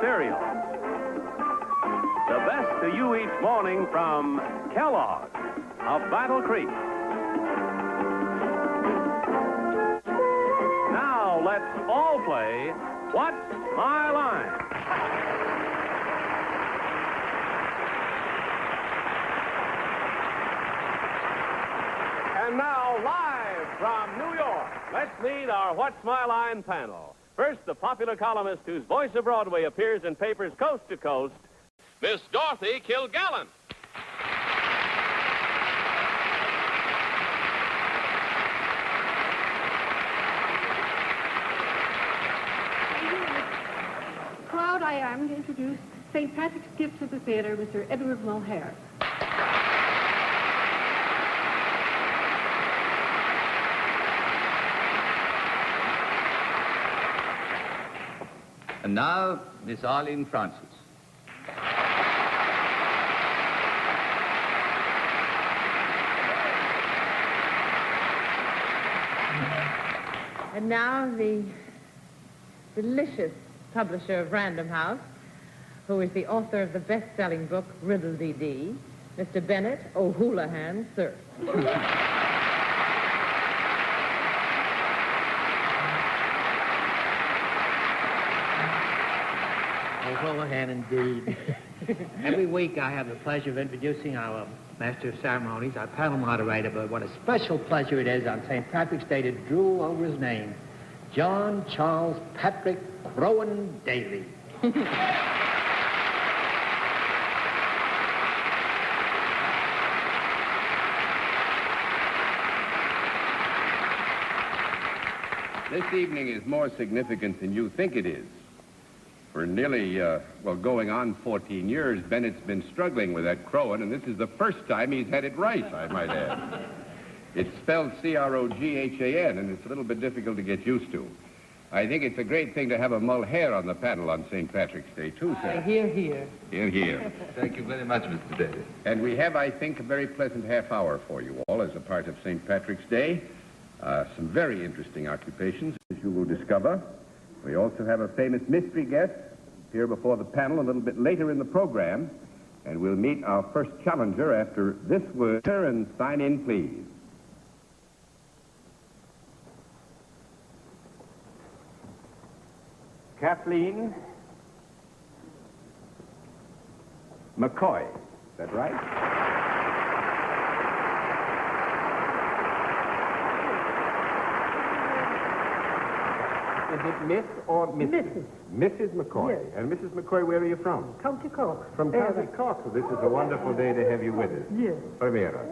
cereals. The best to you each morning from Kellogg's of Battle Creek. Now let's all play What's My Line? And now, live from New York, let's meet our What's My Line panel. First, the popular columnist whose voice of Broadway appears in papers coast to coast, Miss Dorothy Kilgallen. Proud I am to introduce St. Patrick's gift to the theater, Mr. Edward Mulhare. And now, Miss Arlene Francis. And now the delicious publisher of Random House, who is the author of the best-selling book, Riddle-Dee-Dee, Mr. Bennett O'Houlihan, sir. O'Houlihan, indeed. Every week I have the pleasure of introducing our Master of Ceremonies, our panel moderator, but what a special pleasure it is on St. Patrick's Day to drool over his name, John Charles Patrick Crowan Daly. This evening is more significant than you think it is. For nearly, going on 14 years, Bennett's been struggling with that Crowan, and this is the first time he's had it right, I might add. It's spelled C-R-O-G-H-A-N, and it's a little bit difficult to get used to. I think it's a great thing to have a Mulhare on the panel on St. Patrick's Day, too, sir. Hear, hear. Hear, hear. Thank you very much, Mr. Daly. And we have, I think, a very pleasant half hour for you all as a part of St. Patrick's Day. Some very interesting occupations, as you will discover. We also have a famous mystery guest here before the panel a little bit later in the program. And we'll meet our first challenger after this word. And sign in, please. Kathleen McCoy. Is that right? Is it Miss or Mrs.? Mrs. McCoy. Yes. And Mrs. McCoy, where are you from? County Cork. From County Cork. So this is a wonderful day to have you with us. Yes. Primera.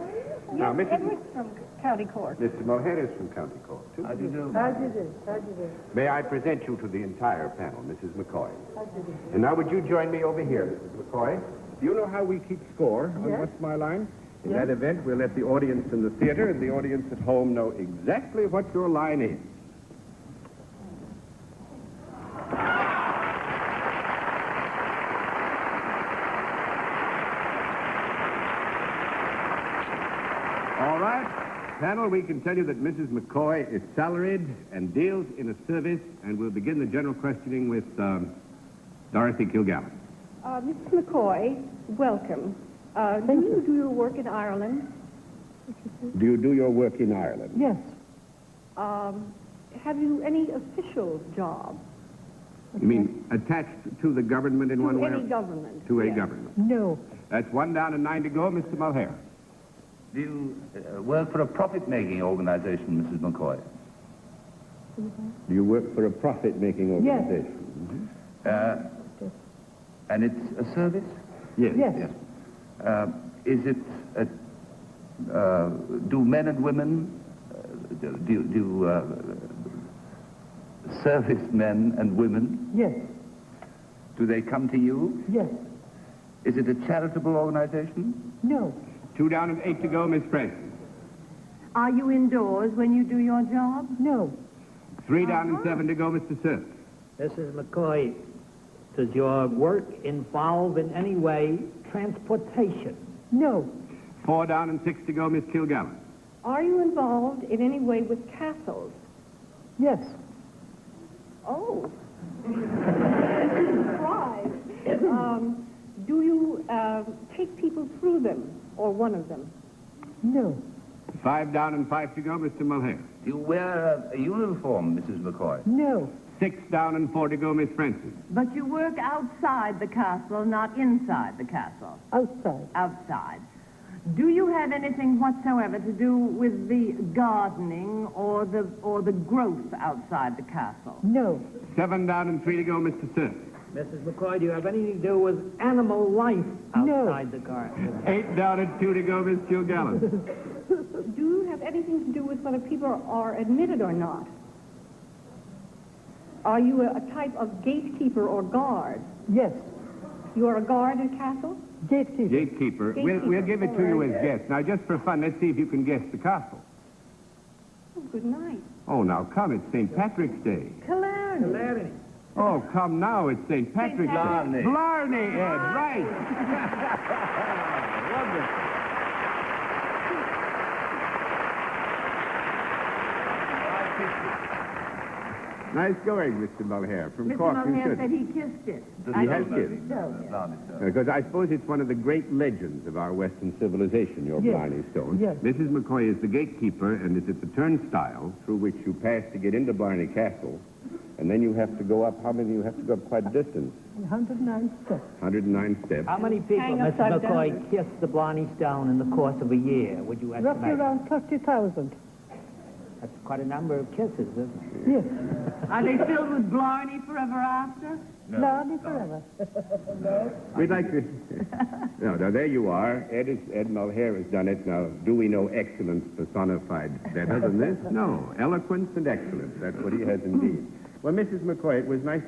Now, Mrs. Edward from County Cork. Mr. Mulhare is from County Cork, too. How do you do? How do you do? How do you do? May I present you to the entire panel, Mrs. McCoy? How do you do? And now would you join me over here, Mrs. McCoy? Do you know how we keep score on Yes. What's My Line? In Yes. that event, we'll let the audience in the theater and the audience at home know exactly what your line is. All right, panel, we can tell you that Mrs. McCoy is salaried and deals in a service, and we'll begin the general questioning with Dorothy Kilgallen. Mrs. McCoy, welcome. Do you do your work in Ireland? Do you do your work in Ireland? Yes. Have you any official job? You mean attached to the government in one way? To any government? To a Yes. government. No. That's 1 down and 9 to go, Mr. Mulhare. Do you work for a profit-making organization, Mrs. McCoy? Do you work for a profit-making organization? Yes. And it's a service? Yes. Yes. Is it, do men and women, servicemen and women, Yes. do they come to you? Yes. Is it a charitable organization? No. 2 down and 8 to go, Miss Francis. Are you indoors when you do your job? No. 3 down and 7 to go, Mr. Sir. Mrs. McCoy, does your work involve in any way transportation? No. 4 down and 6 to go, Miss Kilgallen. Are you involved in any way with castles? Yes. Oh. Surprise. or one of them? No. 5 down and 5 to go, Mr. Mulhare. Do you wear a uniform, Mrs. McCoy? No. 6 down and 4 to go, Miss Francis. But you work outside the castle, not inside the castle. Outside. Outside. Do you have anything whatsoever to do with the gardening or the growth outside the castle? No. 7 down and 3 to go, Mr. Sir. Mrs. McCoy, do you have anything to do with animal life outside the garden? 8 down and 2 to go, Miss Jill Gallant. Do you have anything to do with whether people are admitted or not? Are you a type of gatekeeper or guard? Yes. You are a guard at castle? Gatekeeper. Gatekeeper. We'll give it to you as guess. Now, just for fun, let's see if you can guess the castle. Oh, good night. Oh, now, come. It's St. Patrick's Day. Clarity. Oh, come now. It's St. Patrick's Blarney. Day. Blarney, Ed. Right. Wonderful. Nice going, Mr. Mulhare. From Mr. Cork, you Mulhare should. said he kissed it. He has kissed. Blarney Stone. Because I suppose it's one of the great legends of our Western civilization, your Yes. Blarney Stone. Yes. Mrs. McCoy is the gatekeeper, and it's at the turnstile through which you pass to get into Blarney Castle. And then you have to go up, how many? You have to go up quite a distance. 109 steps. 109 steps. How many people, Hang Mrs. upside McCoy, down. kiss the Blarney Stone in the course of a year, would you Roughly estimate? around 30,000. That's quite a number of kisses, isn't it? Yes. Are they filled with Blarney forever after? Blarney forever. We'd like to... No, now, there you are. Ed Mulhare has done it. Now, do we know excellence personified better than this? No. Eloquence and excellence. That's what he has indeed. Well, Mrs. McCoy, it was nice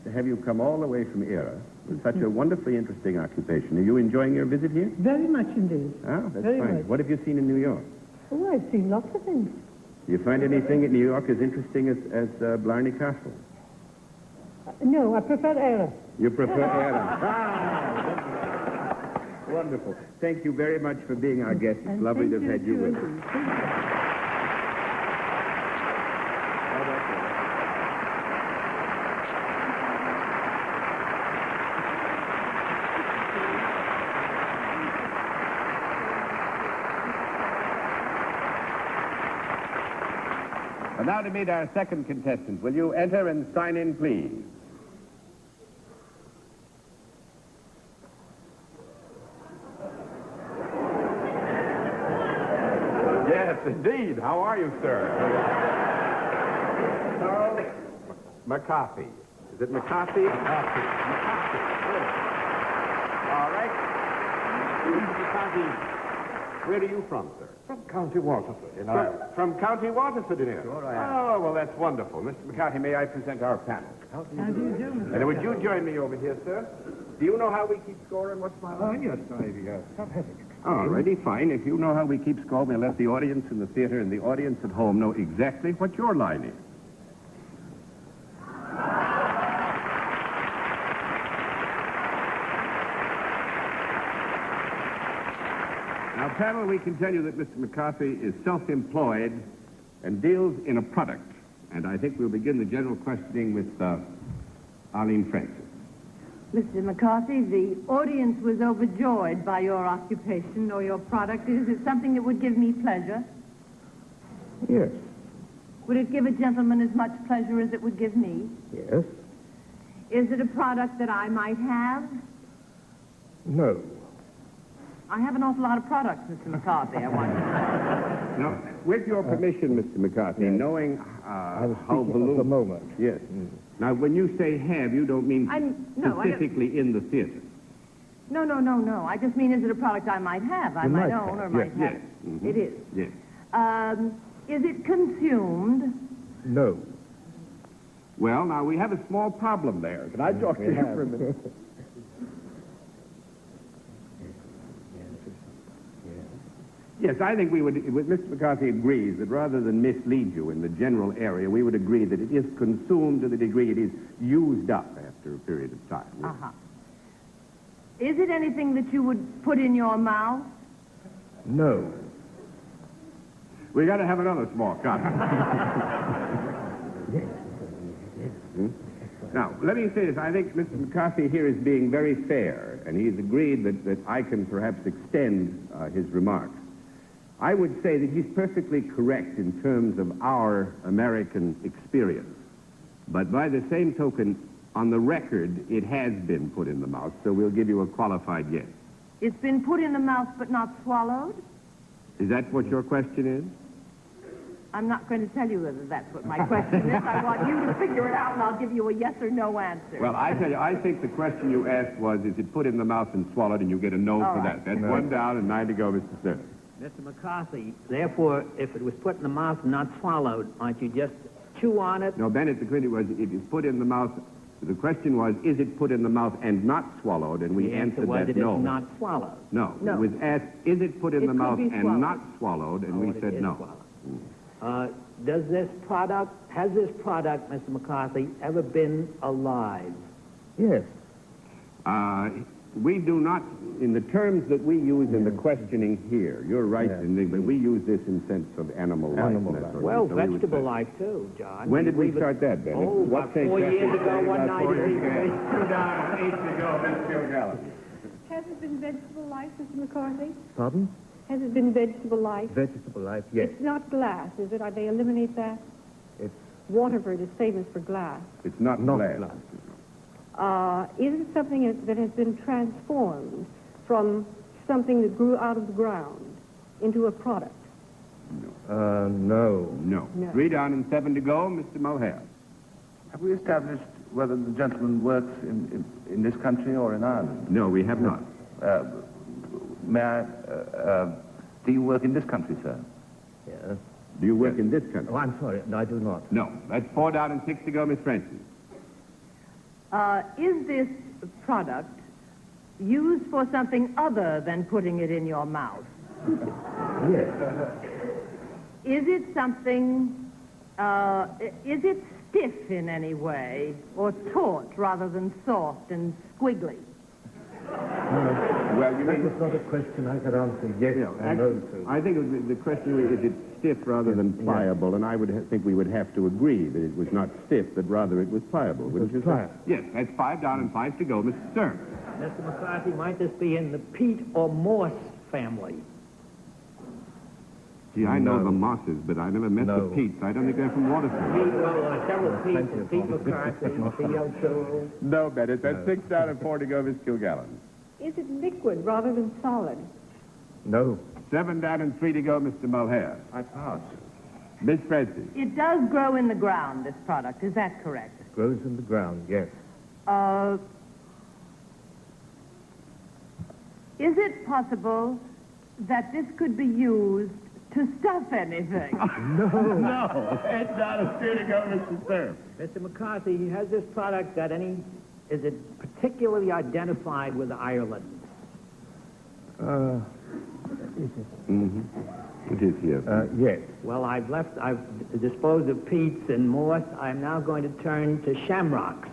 to have you come all the way from Era with such a wonderfully interesting occupation. Are you enjoying your visit here? Very much indeed. Ah, that's Very fine. much. What have you seen in New York? Oh, I've seen lots of things. Do you find anything in New York as interesting as Blarney Castle? No, I prefer Era. You prefer Era? Wonderful. Thank you very much for being our guest. It's And lovely to thank have had you with us. too. And now to meet our second contestant. Will you enter and sign in, please? Yes, indeed. How are you, sir? Charles McCarthy. Is it McCarthy? McCarthy. Good. All right. Mr. McCarthy, where are you from, sir? From County Waterford, in From County Waterford, it is. Sure I am. Oh, well, that's wonderful. Mr. McCarthy, may I present our panel? How do you do? And would you join me over here, sir? Do you know how we keep score and what's my line? Yes, I have it. All righty, fine. If you know how we keep score, we'll let the audience in the theater and the audience at home know exactly what your line is. Now, panel, we can tell you that Mr. McCarthy is self-employed and deals in a product. And I think we'll begin the general questioning with Arlene Francis. Mr. McCarthy, the audience was overjoyed by your occupation or your product. Is it something that would give me pleasure? Yes. Would it give a gentleman as much pleasure as it would give me? Yes. Is it a product that I might have? No. I have an awful lot of products, Mr. McCarthy, I want to know. Now, with your permission, Mr. McCarthy, knowing I was how speaking at the moment. Yes. Now, when you say have, you don't mean No, I don't- specifically in the theater. No. I just mean, is it a product I might have? I You might might own have, or might yes, have. mhm. It is. Yes. Is it consumed? No. Well, now, we have a small problem there. Can I talk to you for a minute? Yes, I think we would, Mr. McCarthy agrees that rather than mislead you in the general area, we would agree that it is consumed to the degree it is used up after a period of time. Yes. Uh-huh. Is it anything that you would put in your mouth? No. We got to have another small comment. Now, let me say this. I think Mr. McCarthy here is being very fair, and he's agreed that I can perhaps extend his remarks. I would say that he's perfectly correct in terms of our American experience. But by the same token, on the record, it has been put in the mouth, so we'll give you a qualified yes. It's been put in the mouth but not swallowed? Is that what your question is? I'm not going to tell you whether that's what my question is. I want you to figure it out, and I'll give you a yes or no answer. Well, I tell you, I think the question you asked was, is it put in the mouth and swallowed, and you get a no All for right. that. That's 1 down and 9 to go, Mr. Stern. Mr. McCarthy, therefore, if it was put in the mouth and not swallowed, aren't you just chew on it? No, Bennett, the question was, it is put in the mouth. The question was, is it put in the mouth and not swallowed? And we The answer answered was that it no. is not swallowed. No. No. It was asked, is it put in It the could mouth be and swallowed. not swallowed? And we it said is no. swallowed. Has this product, Mr. McCarthy, ever been alive? Yes. We do not, in the terms that we use in the questioning here, you're right, Yeah. but we use this in sense of animal life. Animal and that life. sort of Well, thing. So we would vegetable say- life, too, John. When did we Leave it- start that, Bennett? Oh, What about St. 4 years Patrick's ago, Day, one about night. 4 years ago. 2 down, 8 to go, Mr. Kilgallen. Has it been vegetable life, Mr. McCarthy? Pardon? Has it been vegetable life? Vegetable life, yes. It's not glass, is it? Are they eliminate that? It's Waterford is famous for glass. It's not not glass. glass. Is it something that has been transformed from something that grew out of the ground into a product? No. No. No. 3 down and 7 to go, Mr. Mulhare. Have we established whether the gentleman works in this country or in Ireland? No, we have not. May I, do you work in this country, sir? Yes. Do you work in this country? Oh, I'm sorry. No, I do not. No. That's 4 down and 6 to go, Miss Francis. Is this product used for something other than putting it in your mouth? Yes. Is it something, is it stiff in any way, or taut rather than soft and squiggly? Well, you That mean... was not a question I could answer yes and no to. I think the question was, is it stiff rather than pliable? And I would think we would have to agree that it was not stiff, but rather it was pliable. Wouldn't you say? pliable. Yes, that's 5 down and 5 to go, Mr. Stern. Mr. McCarthy, might this be in the peat or moss family? Gee, I know No. the mosses, but I never met No. the peats. I don't think they're from Waterford. Pete, well, several Pete's, Plenty of Pete mosses. McCarthy, Pete O'Toole. No, Bennett. That's 6 down and 4 to go, Miss Kilgallen. Is it liquid rather than solid? No. 7 down and 3 to go, Mr. Mulhare. I pass. Miss Francis. It does grow in the ground, this product. Is that correct? Grows in the ground, yes. Is it possible that this could be used to stuff anything? No. 8 down and 3 to go, Mr. Stern. Mr. McCarthy, has this product got any, is it particularly identified with Ireland? It is here. Yes. Well, I've disposed of peats and moss. I'm now going to turn to shamrocks.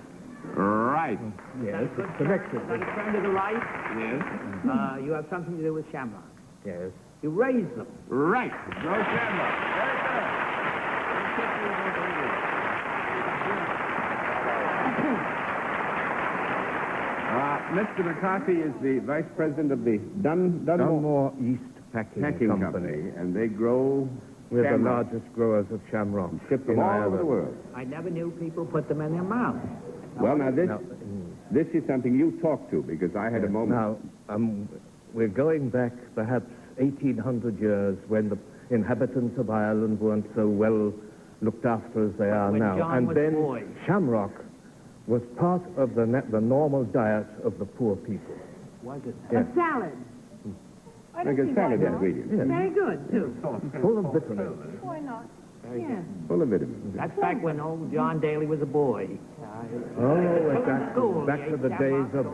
Right. Yes, it's corrected. Got to turn to the right. Yes. You have something to do with shamrocks. Yes. You raise them. Right. Go Shamrock. Mr. McCarthy is the vice president of the Dunmore Dunmore East Packing Company, and they grow We're the shamrock. largest growers of shamrock Ship them in all Ireland. over the world. I never knew people put them in their mouth. Well, now Now, this is something you talk to, because I had a moment. now, we're going back perhaps 1,800 years when the inhabitants of Ireland weren't so well looked after as they are When now. John And was then boy. shamrock was part of the normal diet of the poor people. Was it? Yes. A salad. I Like don't a see salad why not. ingredient. Yes. Very good, too. Full of vitamins. Why not? Yeah. Full of vitamins. That's back when old John Daly was a boy. Oh, back to the days of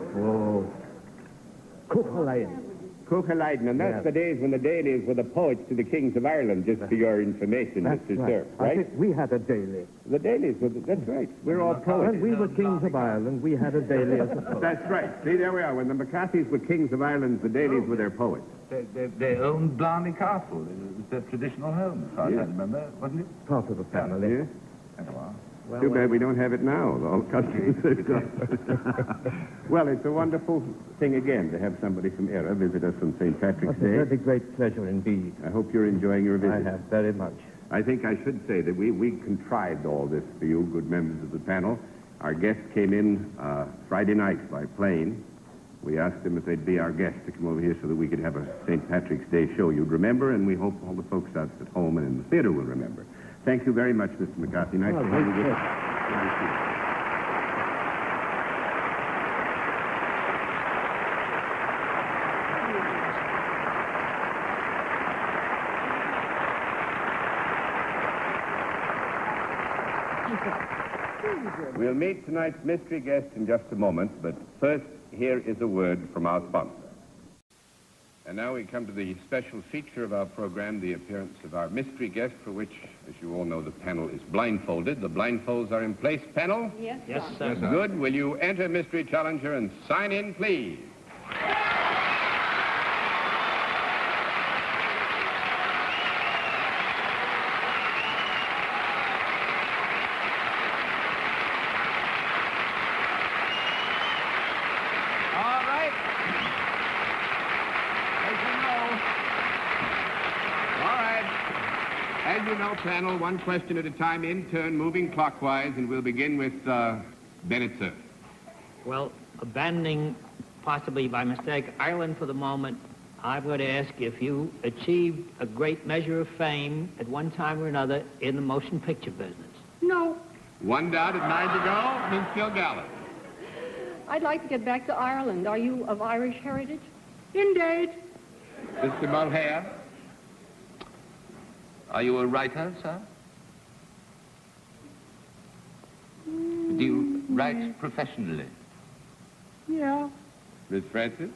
Cook-a-Lane. Cook-a-Lydon, and that's Yes. the days when the Dailies were the poets to the kings of Ireland, just for your information, That's Mr. right. Sir. I Right? think we had a daily. The Dailies were, that's right. We're all poets. When we were kings of Ireland, we had a daily as a poet. That's right. See, there we are. When the McCarthys were kings of Ireland, the Dailies were their poets. They owned Blarney Castle. It was their traditional home, as far as I remember, wasn't it? Part of the family. Yes? Very well. Too bad we don't have it now, with all customs. Well, it's a wonderful thing again to have somebody from Era visit us on St. Patrick's Day. It's a great pleasure indeed. I hope you're enjoying your visit. I have very much. I think I should say that we contrived all this for you, good members of the panel. Our guest came in Friday night by plane. We asked them if they'd be our guests to come over here so that we could have a St. Patrick's Day show you'd remember, and we hope all the folks out at home and in the theater will remember. Thank you very much, Mr. McCarthy. Nice to have you with us. Good to see you. We'll meet tonight's mystery guest in just a moment, but first, here is a word from our sponsor. And now we come to the special feature of our program, the appearance of our mystery guest, for which, as you all know, the panel is blindfolded. The blindfolds are in place. Panel? Yes, Yes, sir. sir. Good. Will you enter Mystery Challenger and sign in, please? All right. As you know, panel, one question at a time, in turn, moving clockwise, and we'll begin with Bennett, sir. Well, abandoning, possibly by mistake, Ireland for the moment, I'm going to ask if you achieved a great measure of fame at one time or another in the motion picture business. No. One down at 9 to go, Miss Kilgallen. I'd like to get back to Ireland. Are you of Irish heritage? Indeed. Mr. Mulhare. Are you a writer, sir? Do you write professionally? Yeah. Miss Francis.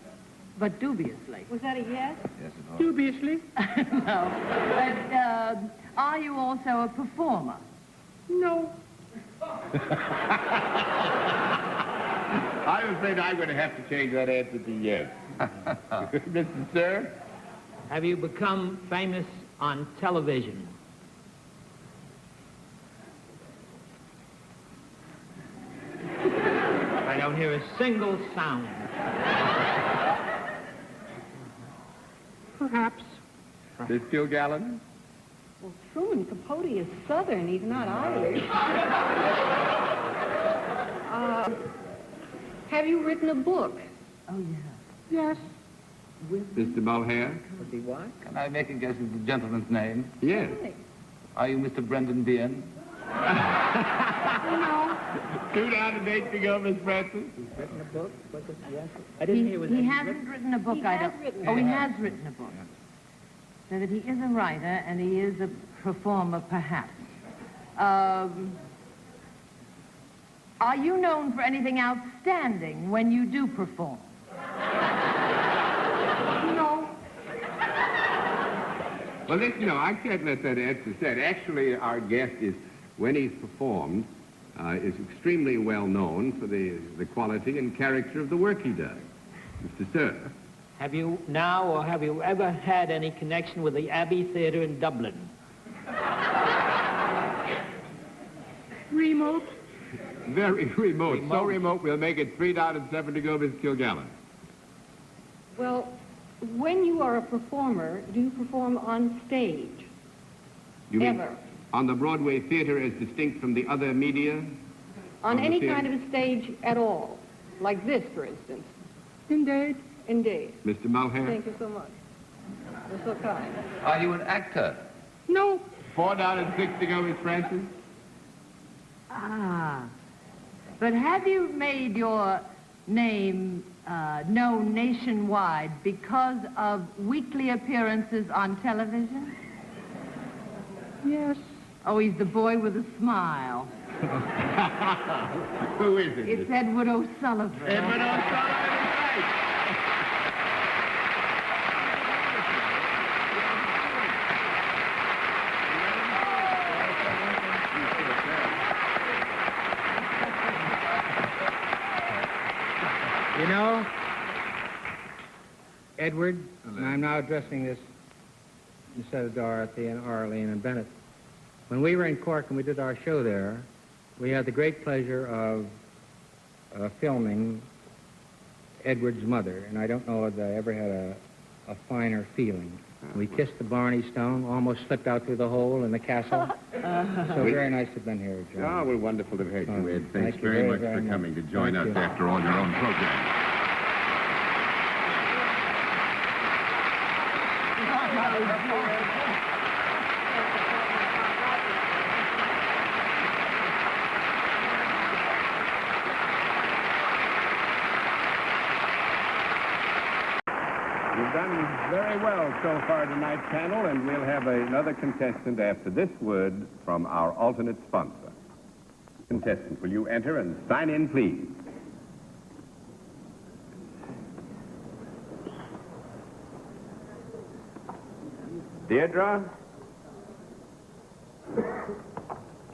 But dubiously. Was that a yes? Yes, it was. Dubiously. No. But are you also a performer? No. I'm afraid I'm going to have to change that answer to yes. Mr. Sir. Have you become famous on television? I don't hear a single sound. Perhaps. Miss Kilgallen. Well, Truman Capote is Southern. He's not Irish. Have you written a book? Oh, yeah. Yes. Mr. Mulhare. Can I make a guess at the gentleman's name? Yes. Are you Mr. Brendan Behan? No. 2 down and 8 to go, Miss Francis. Written a book? Was it yes? I didn't hear was He any hasn't written a book, He I has don't... written Oh, he a book. has written a book. So that he is a writer and he is a performer, perhaps. Are you known for anything outstanding when you do perform? No. Well, listen, no, I can't let that answer stand. Actually, our guest is, when he's performed, is extremely well known for the quality and character of the work he does. Mr. Sir. Have you now or have you ever had any connection with the Abbey Theatre in Dublin? Remote. Very remote. So remote, we'll make it 3 down and 7 to go, Miss Kilgallen. Well, when you are a performer, do you perform on stage? You mean Ever? on the Broadway theater as distinct from the other media? On the any theater? kind of a stage at all? Like this, for instance? Indeed. Indeed. Mr. Mulhare? Thank you so much. You're so kind. Are you an actor? No. 4 down and 6 to go, Miss Francis. Ah. But have you made your name known nationwide because of weekly appearances on television? Yes. Oh, he's the boy with a smile. Who is it? It's Edward O'Sullivan. Edward O'Sullivan is right. You know, Edward, and I'm now addressing this instead of Dorothy and Arlene and Bennett. When we were in Cork and we did our show there, we had the great pleasure of filming Edward's mother, and I don't know if I ever had a finer feeling. We kissed the Blarney Stone, almost slipped out through the hole in the castle. So very nice to have been here, John. Oh, well, wonderful to have had you, Ed. Thanks Thank you very much very for much. coming to join Thank us you. after all your own program. You've done very well so far tonight, panel, and we'll have another contestant after this word from our alternate sponsor. Contestant, will you enter and sign in, please? Deirdre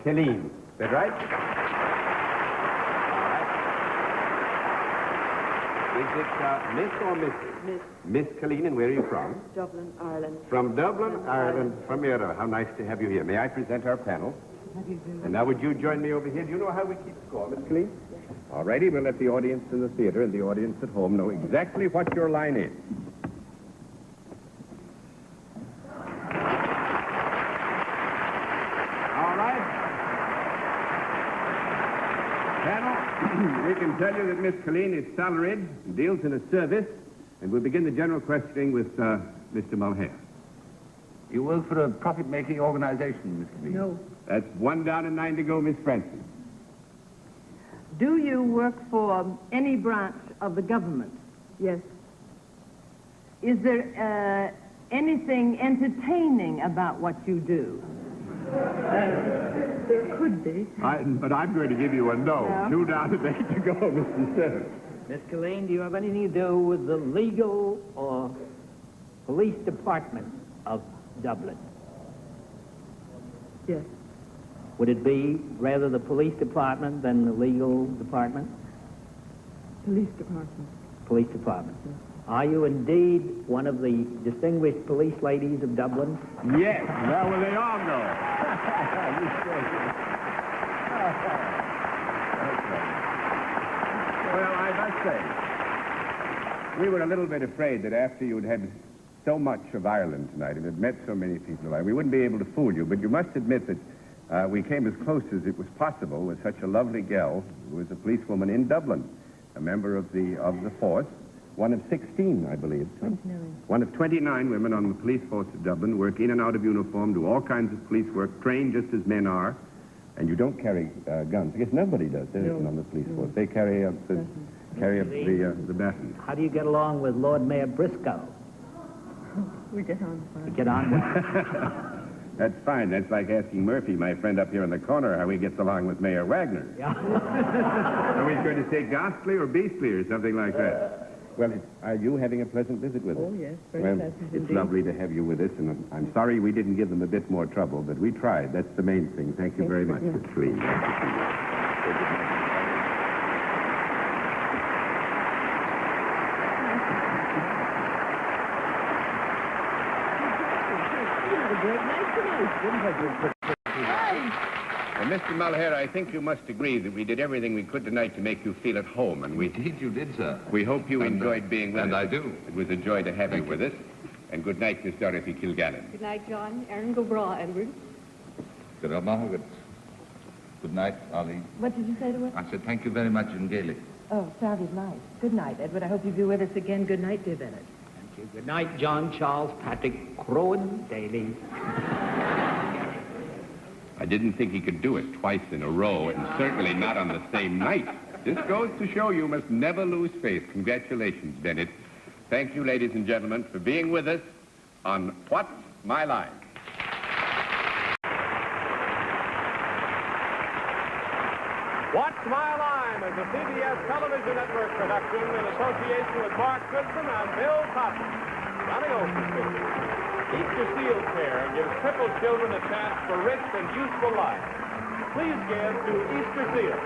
Killeen. Is that right? Is it Miss or Mrs.? Miss Miss Killeen, and where are you from? Dublin, Ireland. From Dublin, Ireland. From here. How nice to have you here. May I present our panel? And now would you join me over here? Do you know how we keep score, Miss Killeen? All righty, we'll let the audience in the theater and the audience at home know exactly what your line is. All right. Panel, we can tell you that Miss Killeen is salaried and deals in a service, and we'll begin the general questioning with Mr. Mulhare. You work for a profit-making organization, Mr. B. No. That's one down and 9 to go, Miss Francis. Do you work for any branch of the government? Yes. Is there anything entertaining about what you do? There could be. But I'm going to give you a no. Yeah. 2 down and 8 to go, Mr. Senator. Miss Killeen, do you have anything to do with the legal or police department of Dublin? Yes. Would it be rather the police department than the legal department? Police department. Police department. Are you indeed one of the distinguished police ladies of Dublin? Yes. Well, will they all go? Well, I must say, we were a little bit afraid that after you'd had so much of Ireland tonight and had met so many people, we wouldn't be able to fool you. But you must admit that we came as close as it was possible with such a lovely gal who was a policewoman in Dublin, a member of the force, one of 16, I believe. 29. One of 29 women on the police force of Dublin, work in and out of uniform, do all kinds of police work, trained just as men are, and you don't carry guns. I guess nobody does, on the police force. They carry up the baton. How do you get along with Lord Mayor Briscoe? We get on fine. You get on well? That's fine. That's like asking Murphy, my friend up here in the corner, how he gets along with Mayor Wagner. Yeah. Are we going to say ghastly or beastly or something like that? Well, are you having a pleasant visit with us? Oh, yes, very well, pleasant it's indeed. lovely to have you with us, and I'm sorry we didn't give them a bit more trouble, but we tried. That's the main thing. Thank you very much, Miss Killeen. Well, Mr. Mulhare, I think you must agree that we did everything we could tonight to make you feel at home, and Indeed you did, sir. we hope you enjoyed being with us. And I do. It was a joy to have you with us. And good night, Miss Dorothy Kilgallen. Good night, John. Aaron go bra, Edward. Good night, Ollie. What did you say to us? I said thank you very much in Gaelic. Oh, sounded nice. Good night, Edward. I hope you'll be with us again. Good night, dear Bennett. Thank you. Good night, John Charles Patrick Crowan Daly. I didn't think he could do it twice in a row, and certainly not on the same night. This goes to show you must never lose faith. Congratulations, Bennett. Thank you, ladies and gentlemen, for being with us on What's My Line? What's My Line is a CBS television network production in association with Mark Goodson and Bill Cotton. Johnny Olson speaking. Easter Seal Care gives crippled children a chance for rich and useful life. Please give to Easter Seal.